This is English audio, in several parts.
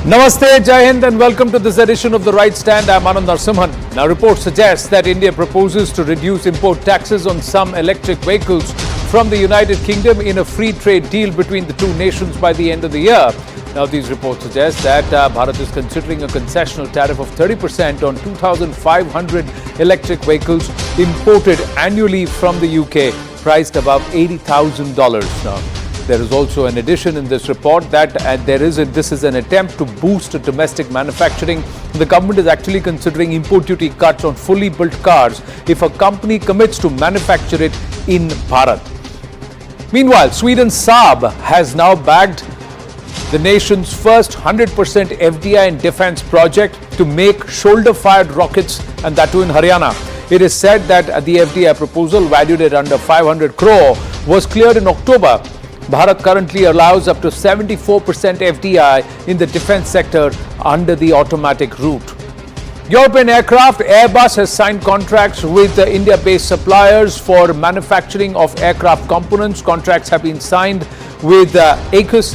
Namaste, Jai Hind, and welcome to this edition of The Right Stand. I'm Anand Narsimhan. Now, reports suggest that India proposes to reduce import taxes on some electric vehicles from the United Kingdom in a free trade deal between the two nations by the end of the year. Now, these reports suggest that Bharat is considering a concessional tariff of 30% on 2,500 electric vehicles imported annually from the UK, priced above $80,000 now. There is also an addition in this report that this is an attempt to boost domestic manufacturing. The government is actually considering import duty cuts on fully built cars if a company commits to manufacture it in Bharat. Meanwhile, Sweden's Saab has now bagged the nation's first 100% FDI in defense project to make shoulder-fired rockets, and that too in Haryana. It is said that the FDI proposal, valued at under 500 crore, was cleared in October. Bharat currently allows up to 74% FDI in the defense sector under the automatic route. European aircraft, Airbus has signed contracts with India-based suppliers for manufacturing of aircraft components. Contracts have been signed with Aegis,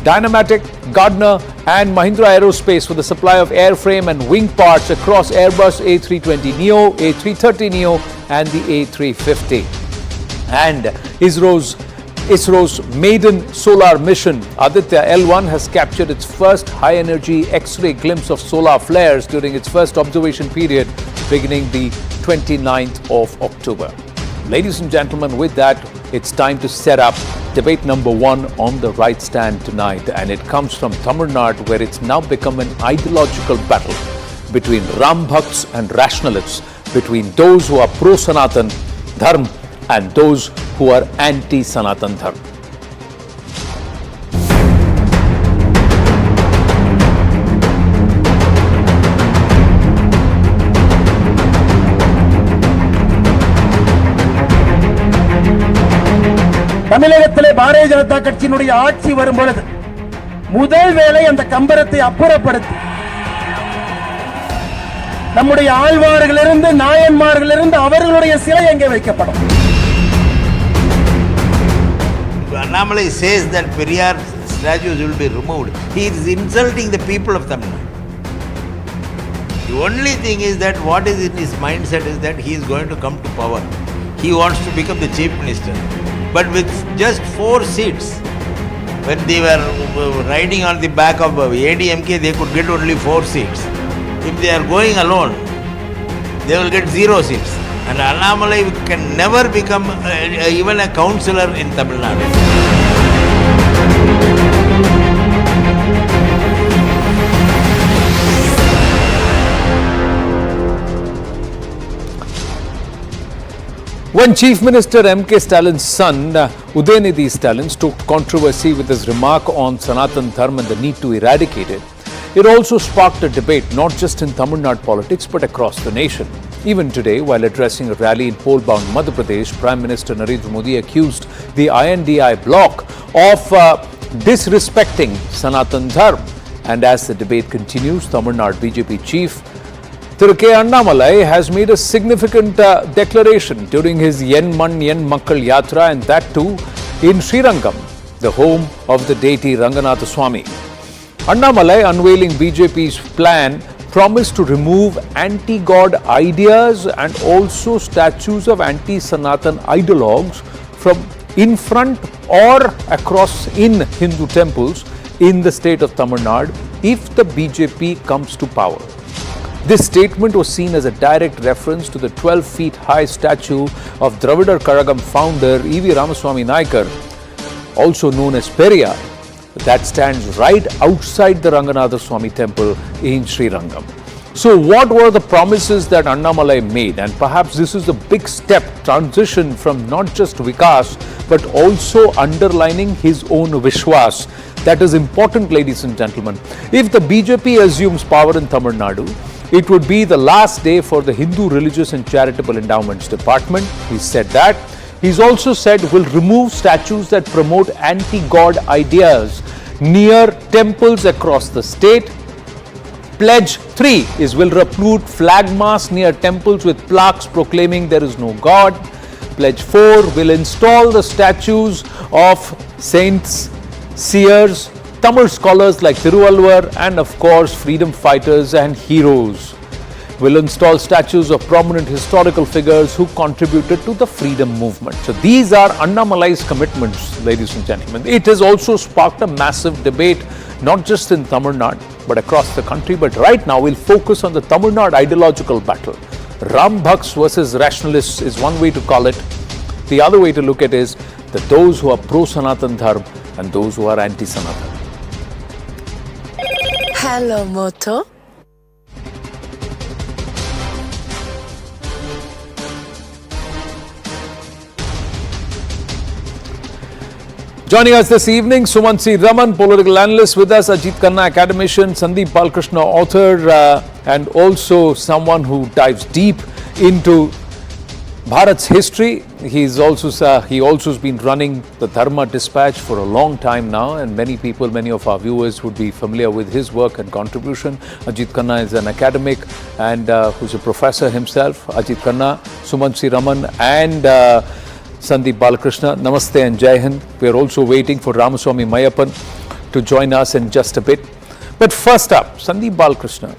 Dynamatic, Gardner and Mahindra Aerospace for the supply of airframe and wing parts across Airbus A320neo, A330neo and the A350. And ISRO's maiden solar mission, Aditya L1, has captured its first high-energy X-ray glimpse of solar flares during its first observation period beginning the 29th of October. Ladies and gentlemen, with that, it's time to set up debate number one on the right stand tonight. And it comes from Tamil Nadu, where it's now become an ideological battle between Ram Bhakts and rationalists, between those who are pro-Sanatan Dharma and those who are anti-Sanatan Dharma. தமிழகத்திலே பாரதிய ஜனதா கட்சியினுடைய ஆட்சி வரும் பொழுது முதல் வேளை அந்த கம்பரத்தை அப்புறப்படுத்தி நம்முடைய ஆழ்வார்களிலிருந்து நாயன்மார்களிலிருந்து அவர்களுடைய சிலை எங்கே வைக்கப்படும்? Annamalai says that Periyar statues will be removed. He is insulting the people of Tamil Nadu. The only thing is that what is in his mindset is that he is going to come to power. He wants to become the chief minister. But with just 4 seats, when they were riding on the back of ADMK, they could get only 4 seats. If they are going alone, they will get 0 seats. And Annamalai can never become even a councillor in Tamil Nadu. When Chief Minister M.K. Stalin's son, Udayanidhi Stalin, stoked controversy with his remark on Sanatan Dharma and the need to eradicate it, it also sparked a debate not just in Tamil Nadu politics but across the nation. Even today, while addressing a rally in poll-bound Madhya Pradesh, Prime Minister Narendra Modi accused the INDI bloc of disrespecting Sanatan Dharma. And as the debate continues, Tamil Nadu BJP Chief Annamalai has made a significant declaration during his Yen Man Yen Makkal Yatra, and that too in Srirangam, the home of the deity Ranganatha Swami. Annamalai, unveiling BJP's plan, promised to remove anti-God ideas and also statues of anti-Sanatan ideologues from in front or across in Hindu temples in the state of Tamil Nadu if the BJP comes to power. This statement was seen as a direct reference to the 12 feet high statue of Dravidar Kazhagam founder E.V. Ramaswamy Naikar, also known as Periyar, that stands right outside the Ranganatha Swami temple in Srirangam. So what were the promises that Annamalai made? And perhaps this is a big step, transition from not just Vikas, but also underlining his own Vishwas. That is important, ladies and gentlemen. If the BJP assumes power in Tamil Nadu, it would be the last day for the Hindu Religious and Charitable Endowments Department. He said that. He's also said will remove statues that promote anti-God ideas near temples across the state. Pledge 3 is will uproot flag masts near temples with plaques proclaiming there is no God. Pledge 4 will install the statues of saints, seers, Tamil scholars like Thiruvalluvar and of course freedom fighters and heroes will install statues of prominent historical figures who contributed to the freedom movement. So these are Annamalai's commitments, ladies and gentlemen. It has also sparked a massive debate, not just in Tamil Nadu, but across the country. But right now, we'll focus on the Tamil Nadu ideological battle. Ram Bhaks versus rationalists is one way to call it. The other way to look at it is that those who are pro-Sanatan Dharma and those who are anti-Sanatan. Hello, Moto. Joining us this evening, Sumansi Raman, political analyst, with us, Ajit Khanna, academician, Sandeep Balkrishna, author, and also someone who dives deep into Bharat's history. He also has been running the Dharma Dispatch for a long time now, and many of our viewers would be familiar with his work and contribution. Ajit Khanna is an academic and who's a professor himself. Ajit Khanna, Sumansi Raman, and Sandeep Balakrishna, Namaste and Jai Hind. We are also waiting for Ramaswamy Mayappan to join us in just a bit. But first up, Sandeep Balakrishna,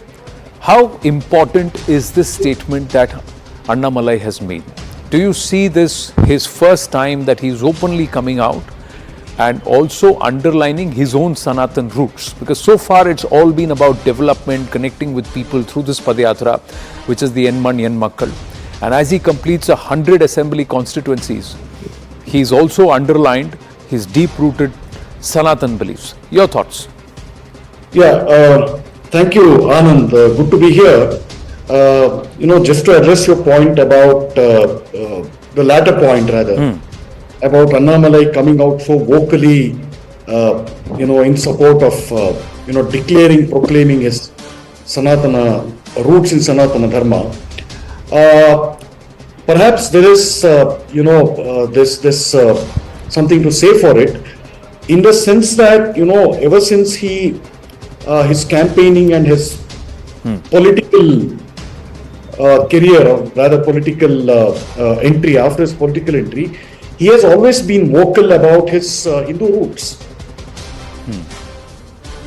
how important is this statement that Annamalai has made? Do you see this his first time that he's openly coming out and also underlining his own Sanatan roots? Because so far it's all been about development, connecting with people through this Padayatra, which is the Enman Yen Makkal. And as he completes 100 assembly constituencies, he's also underlined his deep-rooted Sanatan beliefs. Your thoughts? Yeah, thank you, Anand. Good to be here. Just to address your point about the latter point, about Annamalai coming out so vocally, in support of, proclaiming his Sanatana roots in Sanatana Dharma. Perhaps there is, this something to say for it, in the sense that, ever since his campaigning and his political career, or rather political entry, after his political entry, he has always been vocal about his Hindu roots.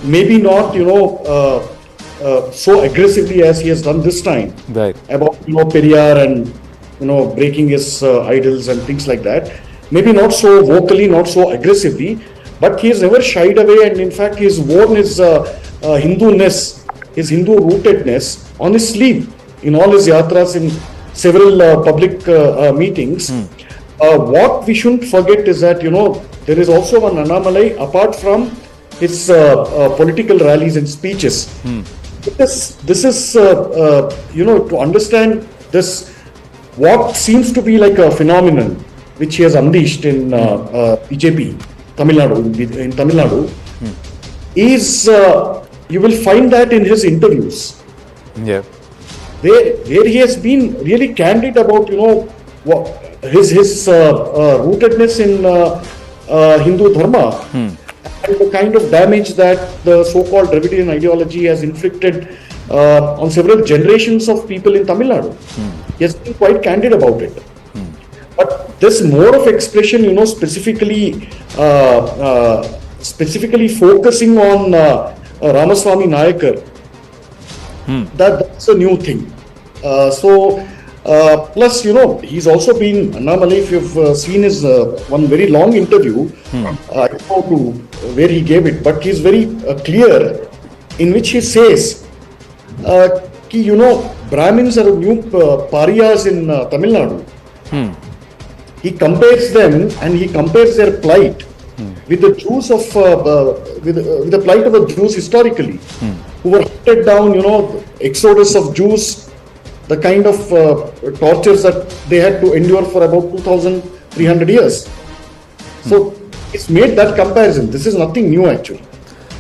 Maybe not, so aggressively as he has done this time, right, about Periyar and breaking his idols and things like that. Maybe not so vocally, not so aggressively, but he has never shied away, and in fact he has worn his Hindu-ness, his Hindu rootedness on his sleeve in all his yatras, in several public meetings. What we shouldn't forget is that there is also an Annamalai apart from his political rallies and speeches. This is to understand this, what seems to be like a phenomenon which he has unleashed in BJP Tamil Nadu, is you will find that in his interviews, where he has been really candid about his rootedness in Hindu Dharma, and the kind of damage that the so-called Dravidian ideology has inflicted on several generations of people in Tamil Nadu. He has been quite candid about it. But this mode of expression, specifically focusing on Ramaswamy Nayakar, that's a new thing. Plus, he's also been, Annamalai, if you've seen his one very long interview, I don't know where he gave it, but he's very clear, in which he says, Brahmins are new pariahs in Tamil Nadu. He compares them, and he compares their plight with the Jews of, with the plight of the Jews historically, who were hunted down, exodus of Jews, the kind of tortures that they had to endure for about 2,300 years. So it's made that comparison. This is nothing new actually.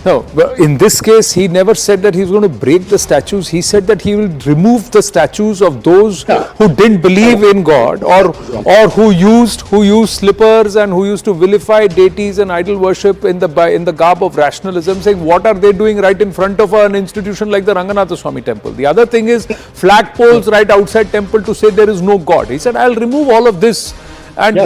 No, but in this case, he never said that he's going to break the statues. He said that he will remove the statues of those who didn't believe in God, or who used slippers and who used to vilify deities and idol worship in the garb of rationalism, saying what are they doing right in front of an institution like the Ranganatha Swami temple. The other thing is flagpoles right outside temple to say there is no God. He said, I'll remove all of this. And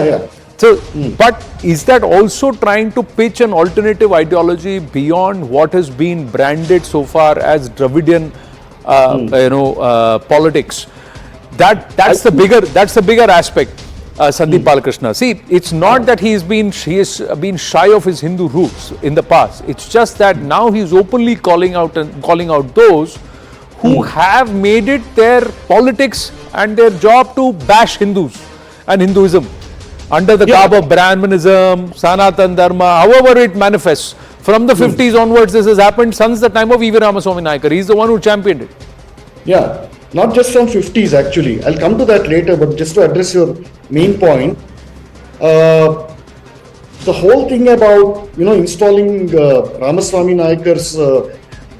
So, but is that also trying to pitch an alternative ideology beyond what has been branded so far as Dravidian, politics? That's the bigger aspect, Sandeep Balakrishna. See, it's not that he has been shy of his Hindu roots in the past. It's just that now he's openly calling out those who have made it their politics and their job to bash Hindus and Hinduism under the garb of Brahmanism, Sanatan Dharma, however it manifests. From the 50s onwards, this has happened since the time of E.V. Ramaswamy Naicker. He's the one who championed it. Yeah, not just from 50s actually. I'll come to that later, but just to address your main point, the whole thing about installing Ramaswamy Naikkar's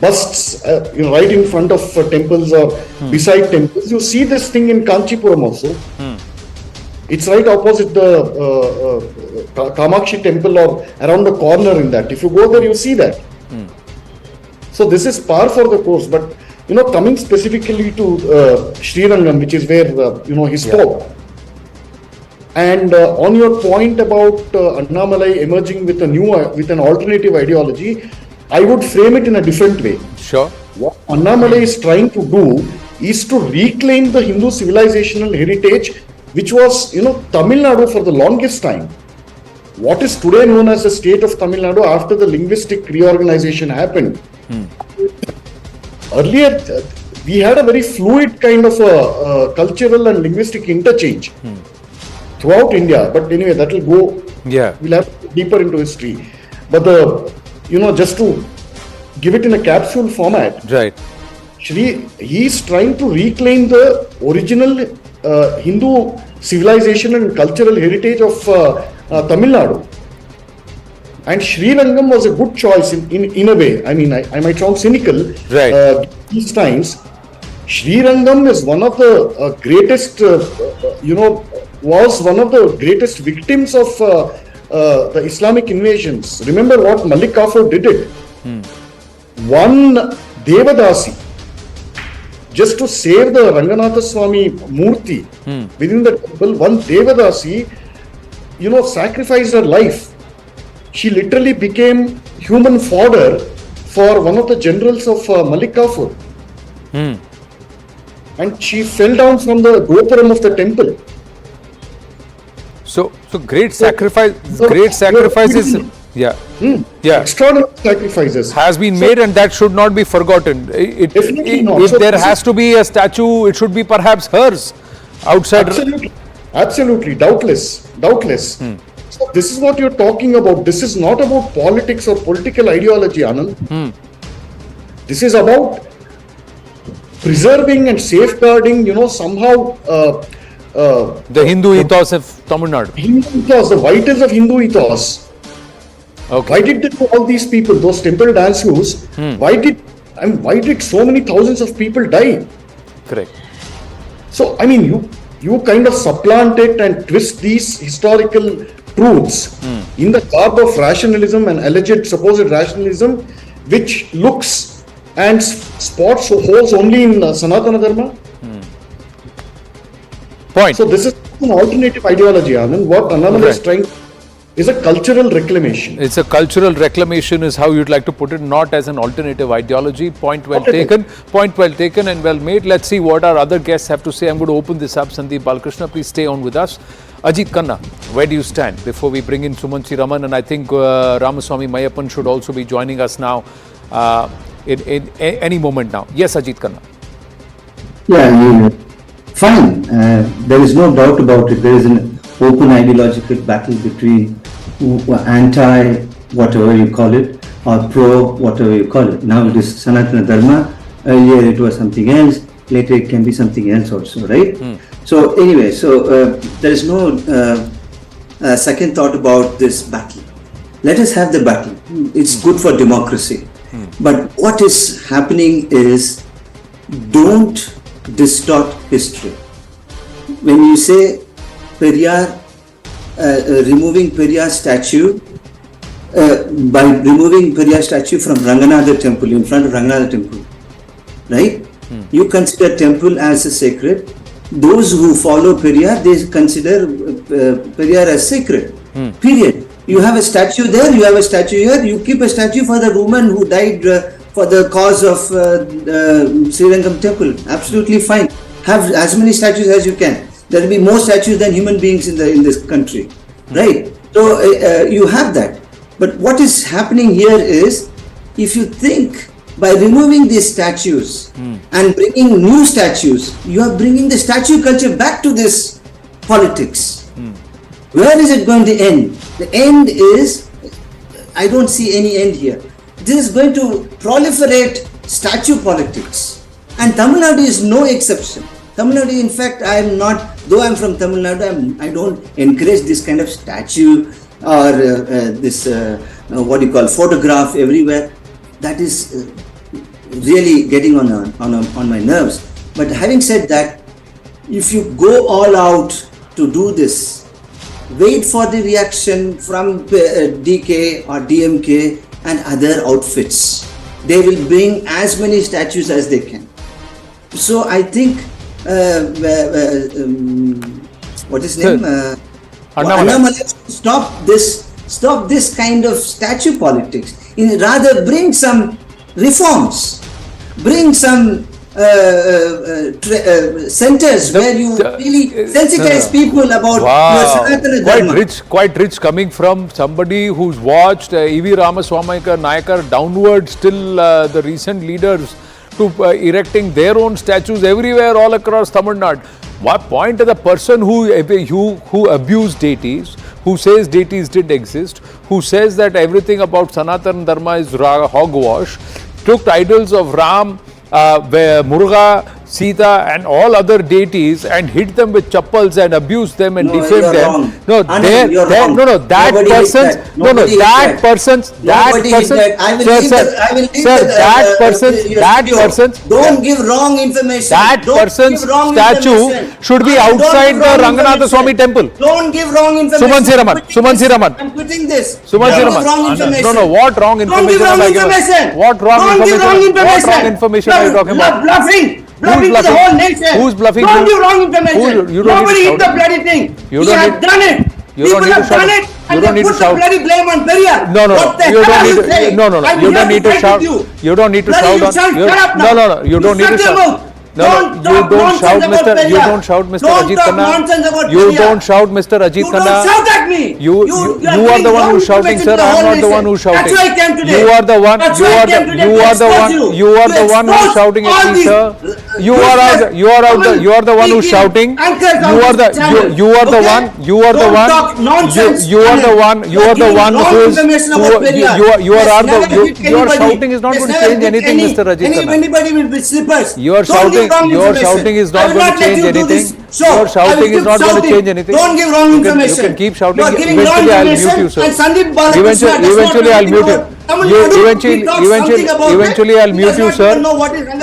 busts right in front of temples or beside temples. You see this thing in Kanchipuram also. It's right opposite the Kamakshi temple or around the corner in that. If you go there, you see that. So this is par for the course. But coming specifically to Srirangam, which is where he spoke. And on your point about Annamalai emerging with an alternative ideology, I would frame it in a different way. Sure. What Annamalai is trying to do is to reclaim the Hindu civilizational heritage, which was, Tamil Nadu for the longest time. What is today known as the state of Tamil Nadu after the linguistic reorganization happened. Earlier, we had a very fluid kind of a cultural and linguistic interchange throughout India. But anyway, that will go. Yeah. We'll have to go deeper into history. But just to give it in a capsule format. Right. He is trying to reclaim the original Hindu civilization and cultural heritage of Tamil Nadu. And Srirangam was a good choice in a way. I mean, I might sound cynical. Right. These times, Srirangam is one of the greatest, was one of the greatest victims of the Islamic invasions. Remember what Malik Kafur did it. One Devadasi, just to save the Ranganatha Swami Murti within the temple, one Devadasi, sacrificed her life. She literally became human fodder for one of the generals of Malik Kafur. And she fell down from the gopuram of the temple. So great sacrifices. Yeah. Extraordinary sacrifices Has been made, and that should not be forgotten. Definitely not. If there has to be a statue, it should be perhaps hers outside. Absolutely. Doubtless. So this is what you're talking about. This is not about politics or political ideology, Anand. This is about preserving and safeguarding, somehow the Hindu ethos of Tamil Nadu. Hindu ethos, the vitals of Hindu ethos. Okay. Why did they do all these people, those temple dance shoes? Why did so many thousands of people die? Correct. So, I mean, you kind of supplant it and twist these historical truths in the garb of rationalism and alleged supposed rationalism, which looks and spots holes only in Sanatana Dharma. Point. So this is an alternative ideology, Anand. What Annamalai is trying is a cultural reclamation. It's a cultural reclamation is how you'd like to put it, not as an alternative ideology. Point well taken and well made. Let's see what our other guests have to say. I'm going to open this up. Sandeep Balakrishna, please stay on with us. Ajit Khanna, where do you stand before we bring in Sumanthi Raman? And I think Ramaswamy Mayappan should also be joining us now in any moment now. Yes, Ajit Khanna. Yeah, fine. There is no doubt about it. There is an open ideological battle between anti, whatever you call it, or pro, whatever you call it. Now it is Sanatana Dharma. Earlier it was something else. Later it can be something else also, right? So anyway, there is no second thought about this battle. Let us have the battle. It's good for democracy. But what is happening is, don't distort history. When you say Periyar, removing Periyar statue, by removing Periyar statue from Ranganatha temple, in front of Ranganatha temple, right? You consider temple as a sacred, those who follow Periyar, they consider Periyar as sacred. Period. You have a statue there, you have a statue here, you keep a statue for the woman who died for the cause of Srirangam temple. Absolutely fine. Have as many statues as you can. There will be more statues than human beings in this country, right? So you have that. But what is happening here is, if you think by removing these statues and bringing new statues, you are bringing the statue culture back to this politics. Where is it going to end? The end is, I don't see any end here. This is going to proliferate statue politics. And Tamil Nadu is no exception. Tamil Nadu, in fact, I am not, though I am from Tamil Nadu, I don't encourage this kind of statue or this, what you call, photograph everywhere. That is really getting on my nerves. But having said that, if you go all out to do this, wait for the reaction from DK or DMK and other outfits. They will bring as many statues as they can. So I think, what is his name? Annamalai, stop this kind of statue politics. Rather bring some reforms, bring some centers where you really sensitize people about your Sanatana Dharma. Quite rich coming from somebody who's watched E.V. Ramaswamy Nayakar downwards till the recent leaders to erecting their own statues everywhere all across Tamil Nadu. What point to the person who abused deities, who says deities did exist, who says that everything about Sanatana Dharma is hogwash, took idols of Ram, Muruga, Sita and all other deities and hit them with chappals and abused them and defamed them. Wrong. No, that person's, don't give wrong information. That person's statue should be outside the Ranganatha Swami temple. Don't give wrong information. Suman Siraman. I'm quitting this. Suman Don't Siraman. give wrong information. No, what wrong information am I giving? What wrong information are you talking about? Bluffing to the whole nation. Who's bluffing? Don't give wrong information. Nobody hit the bloody thing. We have done it. People have done it and they put the bloody blame on Periyar. No, what the you hell don't are need you to. saying? No, you don't need to shout. You don't need to shout. No, you don't need to shout. No, you don't shout, Mr. You don't shout, Mr. Ajit Khanna. You don't shout, Mr. Ajit Khanna. Don't shout at me. You are the one who's shouting, sir. I am not the one who's shouting. That's why I came today. You are the one. You are the one who's shouting at me, sir. You are the one who's shouting. You are the one who is. Your shouting is not going to change anything, Mr. Ajit Khanna. Anybody will be slippers. Your shouting is not going to change anything. Your shouting is not going to change anything. Don't give wrong information. You can keep shouting. Eventually I'll mute you, sir. Eventually I'll mute you. Eventually I'll mute you, sir.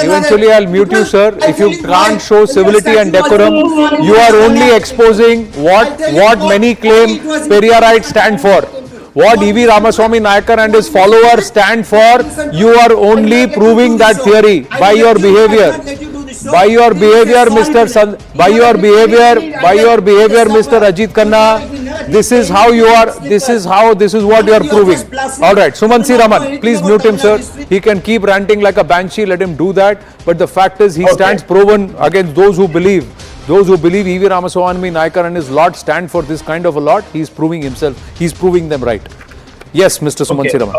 Eventually I'll mute you, sir. If you can't show civility and decorum, you are only exposing what many claim Periyarites stand for. What E.V. Ramaswamy Nayakar and his followers stand for, you are only proving that theory by your behavior. By your behavior, Mr. Ajit Khanna, this is how you are, this is what you are proving. Alright, Suman Siraman, please mute him, sir. He can keep ranting like a banshee, let him do that. But the fact is, he stands proven against those who believe. Those who believe E.V. Ramaswamy Nayakar and his lot stand for this kind of a lot, he is proving himself, he is proving them right. Yes, Mr. Suman Siraman.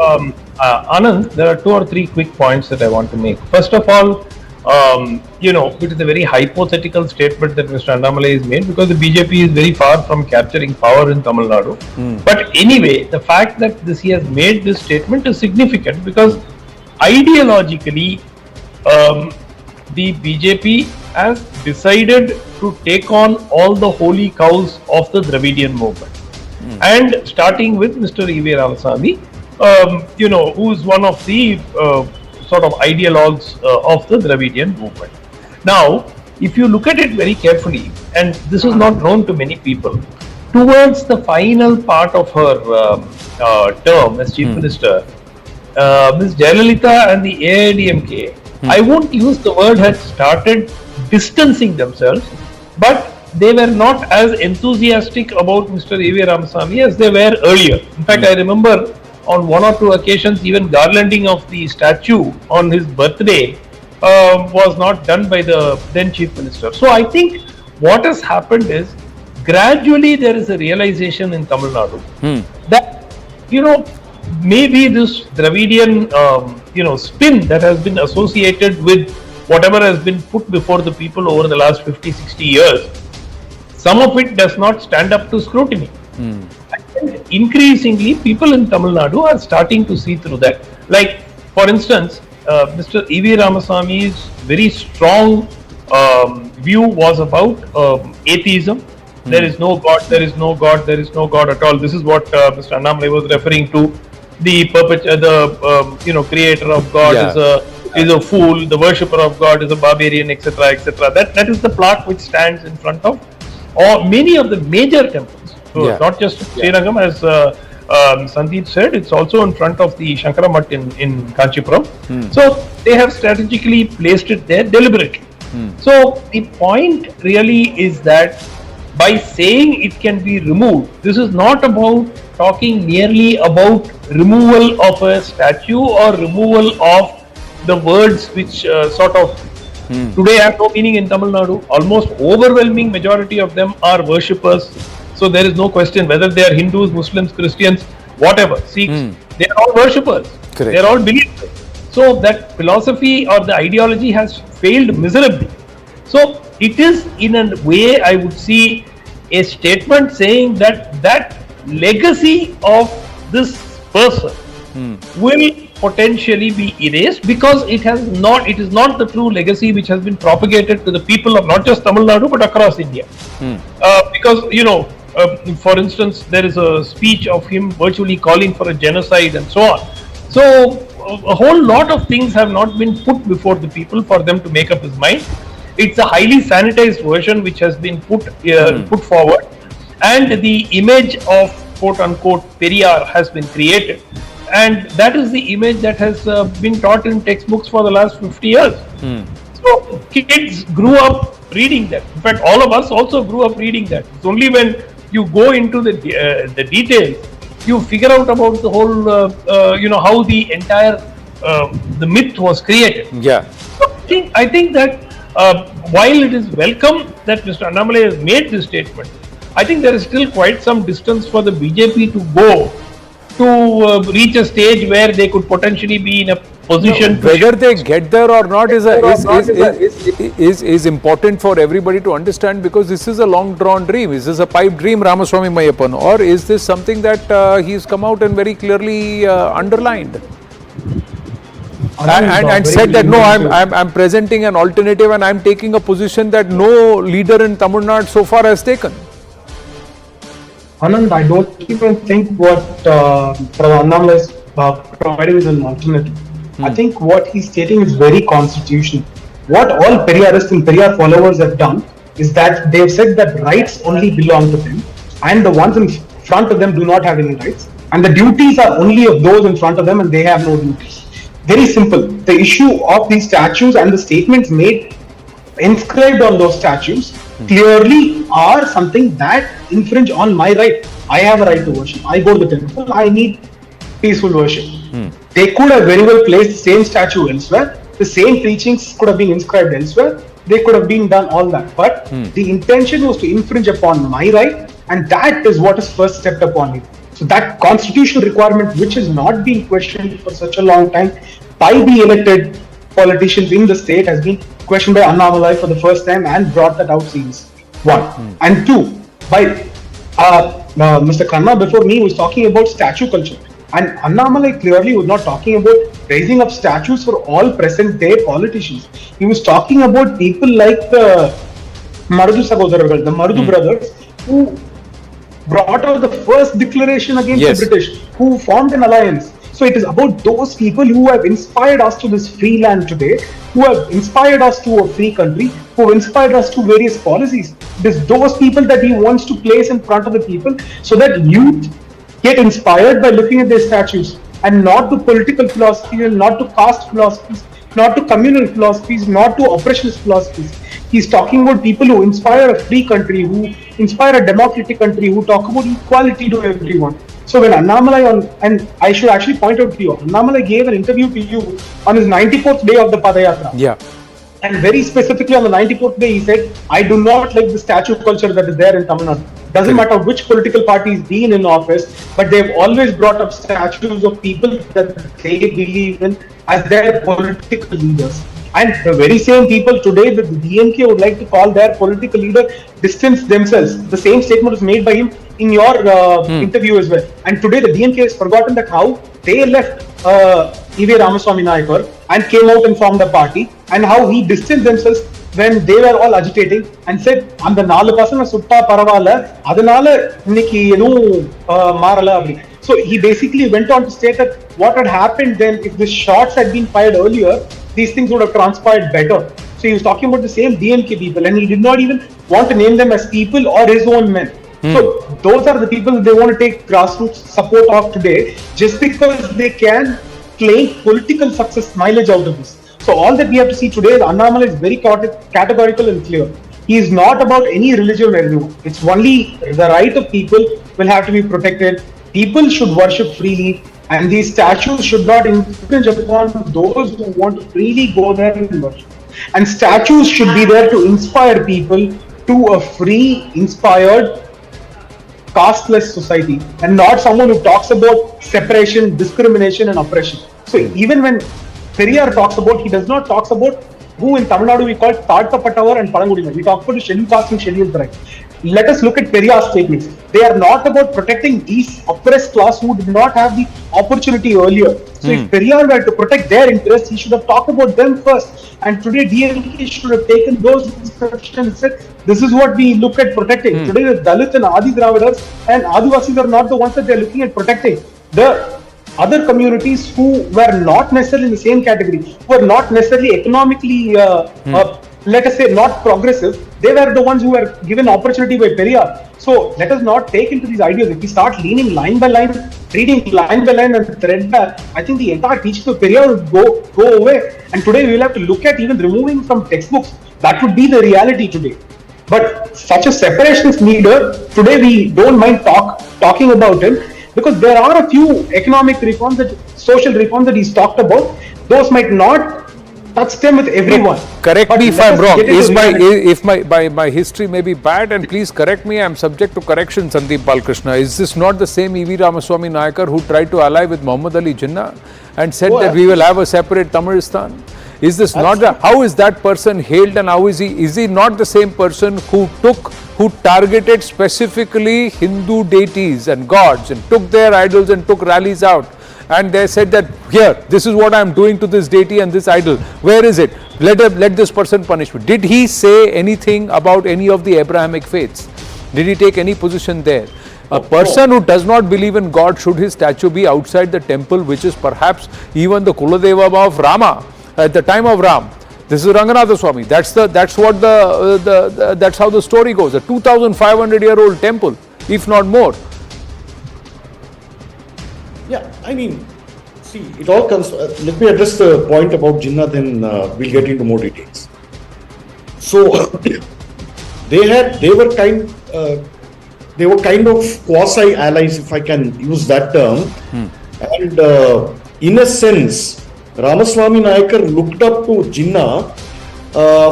Anand, there are 2 or 3 quick points that I want to make. First of all, it is a very hypothetical statement that Mr. Annamalai has made because the BJP is very far from capturing power in Tamil Nadu. But anyway, the fact that he has made this statement is significant because ideologically, the BJP has decided to take on all the holy cows of the Dravidian movement. And starting with Mr. E.V. Ramaswamy, who is one of the sort of ideologues of the Dravidian movement. Now, if you look at it very carefully, and this is not known to many people, towards the final part of her term as Chief Minister, Ms. Jayalalitha and the AIADMK, I won't use the word had started distancing themselves but they were not as enthusiastic about Mr. E.V. Ramasamy as they were earlier. In fact, I remember on one or two occasions, even garlanding of the statue on his birthday was not done by the then Chief Minister. So I think what has happened is gradually there is a realization in Tamil Nadu that, maybe this Dravidian, spin that has been associated with whatever has been put before the people over the last 50, 60 years, some of it does not stand up to scrutiny. And increasingly, people in Tamil Nadu are starting to see through that. Like, for instance, Mr. E.V. Ramasamy's very strong view was about atheism. There is no God, there is no God, there is no God at all. This is what Mr. Annamalai was referring to. The creator of God is a fool, the worshipper of God is a barbarian, etc., etc. That is the plaque which stands in front of many of the major temples. So not just Srirangam, as Sandeep said, it's also in front of the Shankara Mutt in Kanchipuram. So they have strategically placed it there deliberately. So the point really is that by saying it can be removed, this is not about talking merely about removal of a statue or removal of the words which today have no meaning in Tamil Nadu. Almost overwhelming majority of them are worshippers. So there is no question whether they are Hindus, Muslims, Christians, whatever, Sikhs, they are all worshippers. They are all believers. So that philosophy or the ideology has failed miserably. So it is in a way, I would see, a statement saying that legacy of this person will potentially be erased because it is not the true legacy which has been propagated to the people of not just Tamil Nadu but across India. Because for instance, there is a speech of him virtually calling for a genocide and so on. So a whole lot of things have not been put before the people for them to make up his mind. It's a highly sanitized version which has been put forward, and the image of quote unquote Periyar has been created, and that is the image that has been taught in textbooks for the last 50 years. So kids grew up reading that. In fact, all of us also grew up reading that. It's only when you go into the details you figure out about the whole how the entire the myth was created. So I think that while it is welcome that Mr. Annamalai has made this statement, I think there is still quite some distance for the BJP to go to reach a stage where they could potentially be in a position. Whether they get there or not is important for everybody to understand, because this is a long drawn dream. Is this a pipe dream, Ramaswamy Mayappan, or is this something that he's come out and very clearly underlined? And said that no, I'm presenting an alternative and I'm taking a position that no leader in Tamil Nadu so far has taken. Anand, I don't even think what Annamalai is providing is an alternative. I think what he's stating is very constitutional. What all Periyarists and Periyar followers have done is that they've said that rights only belong to them, and the ones in front of them do not have any rights, and the duties are only of those in front of them and they have no duties. Very simple. The issue of these statues and the statements made inscribed on those statues clearly are something that infringe on my right. I have a right to worship. I go to the temple. I need peaceful worship. They could have very well placed the same statue elsewhere. The same teachings could have been inscribed elsewhere. They could have been done all that. But the intention was to infringe upon my right, and that is what is first stepped upon me. So that constitutional requirement, which has not been questioned for such a long time by the elected politicians in the state, has been questioned by Annamalai for the first time and brought that out seriously. One. And two, by Mr. Khanna before me was talking about statue culture. And Annamalai clearly was not talking about raising up statues for all present day politicians. He was talking about people like the Marudu Sagodaragal, the Marudu brothers, who brought out the first declaration against the British, who formed an alliance. So it is about those people who have inspired us to this free land today, who have inspired us to a free country, who have inspired us to various policies. It is those people that he wants to place in front of the people so that youth get inspired by looking at their statues, and not to political philosophy, and not to caste philosophies, not to communal philosophies, not to oppressionist philosophies. He's talking about people who inspire a free country, who inspire a democratic country, who talk about equality to everyone. So when Annamalai, and I should actually point out to you, Annamalai gave an interview to you on his 94th day of the Padayatra. Yeah. And very specifically on the 94th day, he said, I do not like the statue culture that is there in Tamil Nadu. Doesn't matter which political party is being in office, but they've always brought up statues of people that they believe in as their political leaders. And the very same people today that the DMK would like to call their political leader distance themselves. The same statement was made by him in your interview as well. And today the DMK has forgotten that how they left E.V. Ramaswamy Nayakar and came out and formed a party, and how he distanced themselves when they were all agitating and said, "And the 4 pasanga sutta paravala, adanala inniki enu marala." So he basically went on to state that what had happened then, if the shots had been fired earlier, these things would have transpired better. So he was talking about the same DMK people, and he did not even want to name them as people or his own men. So those are the people that they want to take grassroots support of today, just because they can claim political success mileage out of this. So all that we have to see today is Annamalai is very categorical and clear. He is not about any religion or anyone. It's only the right of people will have to be protected. People should worship freely, and these statues should not infringe upon those who want to freely go there and worship. And statues should be there to inspire people to a free, inspired, casteless society, and not someone who talks about separation, discrimination and oppression. So even when Periyar talks about, he does not talk about who in Tamil Nadu we call Tadkapatavar and Palangudina. We talk about the scheduled caste and scheduled tribe. Let us look at Periyar's statements. They are not about protecting these oppressed class who did not have the opportunity earlier. So if Periyar were to protect their interests, he should have talked about them first. And today DMK should have taken those instructions and said, this is what we look at protecting. Today the Dalit and Adi Dravidas and Adivasis are not the ones that they are looking at protecting. The other communities who were not necessarily in the same category, who were not necessarily economically, let us say, not progressive, they were the ones who were given opportunity by Periyar. So let us not take into these ideas. If we start leaning line by line, reading line by line and thread back, I think the entire teaching of Periyar would go away. And today we will have to look at even removing from textbooks. That would be the reality today. But such a separationist leader, today we don't mind talking about him, because there are a few economic reforms, social reforms that he's talked about. Those might not touch them with everyone. Correct me if I'm wrong. If my history may be bad, and please correct me, I'm subject to correction, Sandeep Balkrishna. Is this not the same E.V. Ramaswamy Nayakar who tried to ally with Muhammad Ali Jinnah and said that we will have a separate Tamilistan? Is this not how is that person hailed, and how is he not the same person who targeted specifically Hindu deities and gods and took their idols and took rallies out, and they said that here, this is what I am doing to this deity and this idol, where is it? Let this person punish me. Did he say anything about any of the Abrahamic faiths? Did he take any position there? A person who does not believe in God, should his statue be outside the temple, which is perhaps even the Kuladeva of Rama at the time of Ram? This is Ranganatha Swami. That's how the story goes. A 2,500-year-old temple, if not more. Yeah, I mean, see, it all comes. Let me address the point about Jinnah, then we'll get into more details. So they were kind of quasi allies, if I can use that term, and in a sense, Ramaswamy Nayakar looked up to Jinnah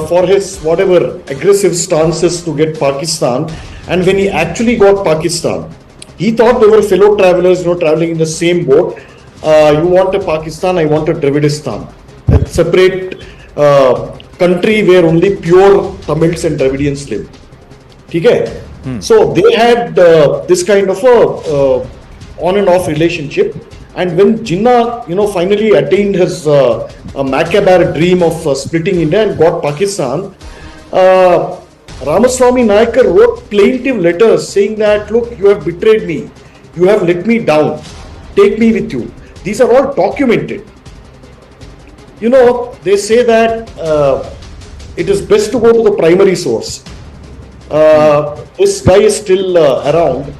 for his whatever aggressive stances to get Pakistan, and when he actually got Pakistan, he thought they were fellow travelers, traveling in the same boat. You want a Pakistan, I want a Dravidistan, a separate country where only pure Tamils and Dravidians live. Okay? So they had this kind of a on and off relationship. And when Jinnah, finally attained his macabre dream of splitting India and got Pakistan, Ramaswamy Nayakar wrote plaintive letters saying that, look, you have betrayed me, you have let me down, take me with you. These are all documented. They say that it is best to go to the primary source. This guy is still around.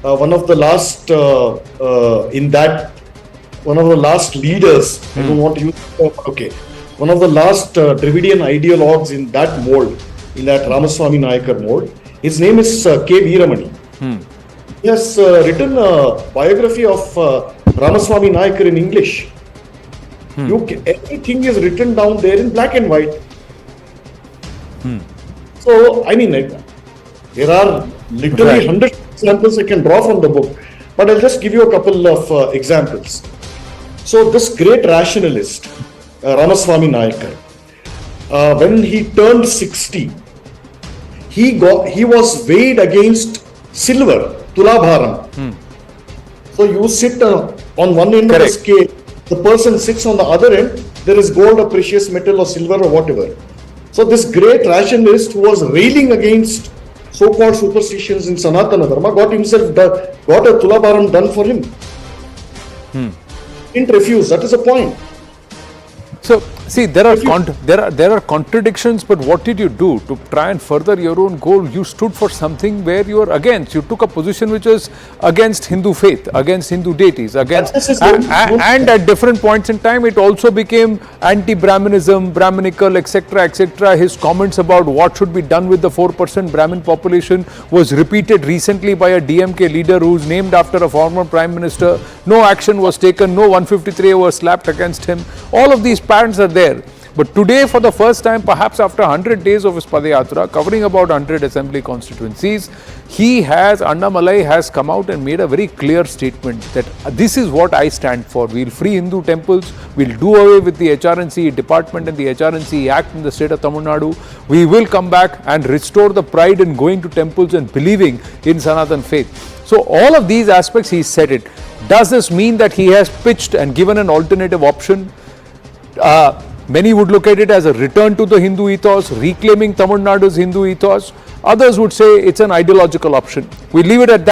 One of the last one of the last leaders, I don't want to use the term, one of the last Dravidian ideologues in that mold in that Ramaswamy Nayakar mode. His name is K. Veeramani. He has written a biography of Ramaswamy Nayakar in English. Everything is written down there in black and white. So, I mean, there are literally hundreds of examples I can draw from the book, but I'll just give you a couple of examples. So, this great rationalist, Ramaswamy Nayakar, when he turned 60, he was weighed against silver, tulabharam. So, you sit on one end of the scale, the person sits on the other end, there is gold or precious metal or silver or whatever. So this great rationalist who was railing against so-called superstitions in Sanatana Dharma got a tulabharam done for him. Didn't refuse, that is the point. So, see, there are contradictions, but what did you do to try and further your own goal? You stood for something where you are against. You took a position which was against Hindu faith, against Hindu deities, against, and at different points in time, it also became anti-Brahminism, Brahminical, etc., etc. His comments about what should be done with the 4% Brahmin population was repeated recently by a DMK leader who is named after a former Prime Minister. No action was taken, no 153 was slapped against him. All of these patterns are there. But today, for the first time, perhaps after 100 days of his Padayatra, covering about 100 assembly constituencies, Annamalai has come out and made a very clear statement that this is what I stand for. We'll free Hindu temples, we'll do away with the HRNC department and the HRNC Act in the state of Tamil Nadu. We will come back and restore the pride in going to temples and believing in Sanatan faith. So all of these aspects, he said it. Does this mean that he has pitched and given an alternative option? Many would look at it as a return to the Hindu ethos, reclaiming Tamil Nadu's Hindu ethos. Others would say it's an ideological option. We leave it at that.